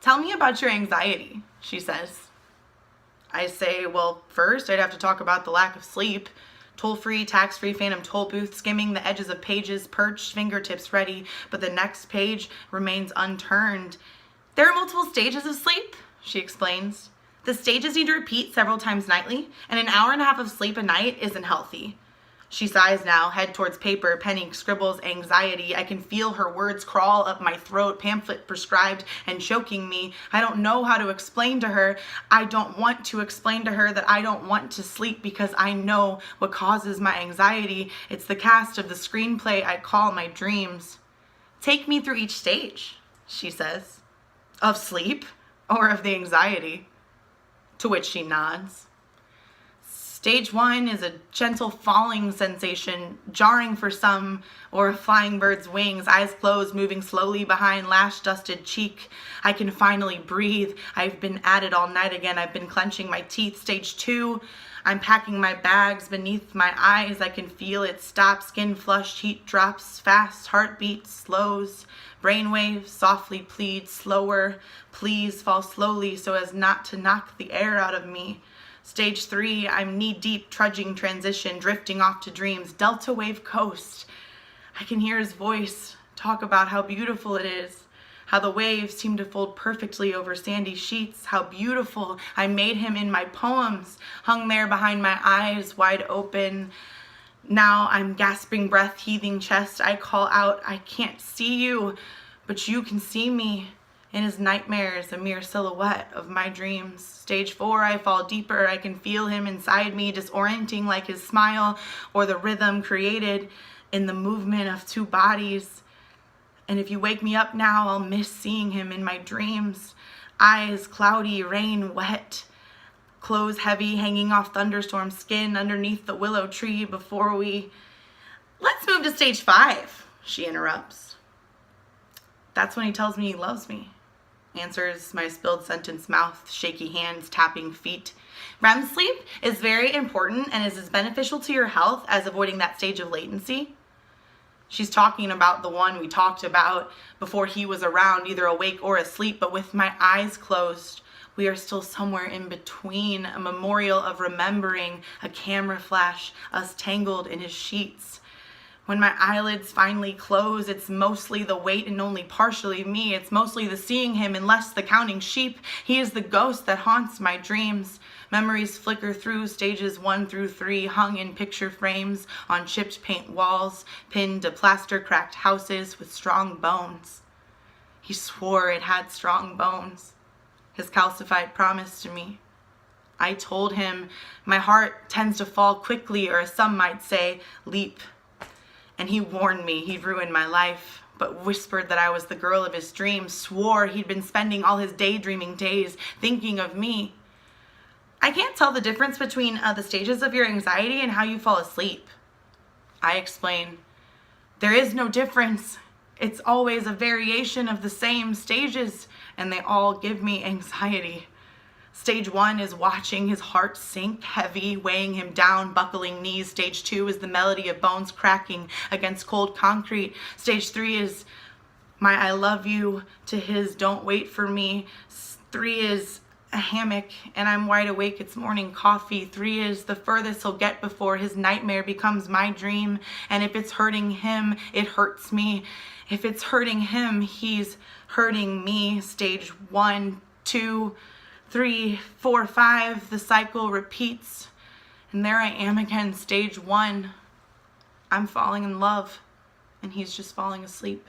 Tell me about your anxiety, she says. I say, well, first I'd have to talk about the lack of sleep. Toll-free, tax-free phantom toll booth, skimming the edges of pages, perched, fingertips ready, but the next page remains unturned. There are multiple stages of sleep, she explains. The stages need to repeat several times nightly, and an hour and a half of sleep a night isn't healthy. She sighs now, head towards paper, penning, scribbles, anxiety. I can feel her words crawl up my throat, pamphlet prescribed and choking me. I don't know how to explain to her. I don't want to explain to her that I don't want to sleep because I know what causes my anxiety. It's the cast of the screenplay I call my dreams. Take me through each stage, she says. Of sleep or of the anxiety? To which she nods. Stage 1 is a gentle falling sensation, jarring for some, or a flying bird's wings, eyes closed, moving slowly behind lash-dusted cheek. I can finally breathe. I've been at it all night again. I've been clenching my teeth. Stage 2, I'm packing my bags beneath my eyes. I can feel it stop, skin flushed, heat drops fast, heartbeat slows. Brainwaves softly plead, slower, please fall slowly so as not to knock the air out of me. Stage 3, I'm knee-deep, trudging transition, drifting off to dreams, delta wave coast. I can hear his voice talk about how beautiful it is, how the waves seem to fold perfectly over sandy sheets, how beautiful I made him in my poems, hung there behind my eyes, wide open. Now I'm gasping breath, heaving chest. I call out, I can't see you, but you can see me. In his nightmares, a mere silhouette of my dreams. Stage 4, I fall deeper. I can feel him inside me, disorienting like his smile or the rhythm created in the movement of two bodies. And if you wake me up now, I'll miss seeing him in my dreams. Eyes cloudy, rain wet, clothes heavy, hanging off thunderstorm skin underneath the willow tree before we... Let's move to stage 5, she interrupts. That's when he tells me he loves me. Answers my spilled sentence mouth, shaky hands, tapping feet. REM sleep is very important and is as beneficial to your health as avoiding that stage of latency. She's talking about the one we talked about before he was around, either awake or asleep, but with my eyes closed. We are still somewhere in between, a memorial of remembering, a camera flash, us tangled in his sheets. When my eyelids finally close, it's mostly the weight and only partially me. It's mostly the seeing him and less the counting sheep. He is the ghost that haunts my dreams. Memories flicker through stages 1 through 3, hung in picture frames on chipped paint walls, pinned to plaster cracked houses with strong bones. He swore it had strong bones. His calcified promise to me. I told him my heart tends to fall quickly, or as some might say, leap. And he warned me he'd ruin my life, but whispered that I was the girl of his dreams, swore he'd been spending all his daydreaming days thinking of me. I can't tell the difference between the stages of your anxiety and how you fall asleep. I explain, there is no difference. It's always a variation of the same stages, and they all give me anxiety. Stage 1 is watching his heart sink heavy, weighing him down, buckling knees. Stage 2 is the melody of bones cracking against cold concrete. Stage 3 is my I love you to his don't wait for me. 3 is a hammock and I'm wide awake, it's morning coffee. 3 is the furthest he'll get before his nightmare becomes my dream. And if it's hurting him, it hurts me. If it's hurting him, he's hurting me. Stage 1, 2, 3, 4, 5, the cycle repeats. And there I am again, stage 1. I'm falling in love, and he's just falling asleep.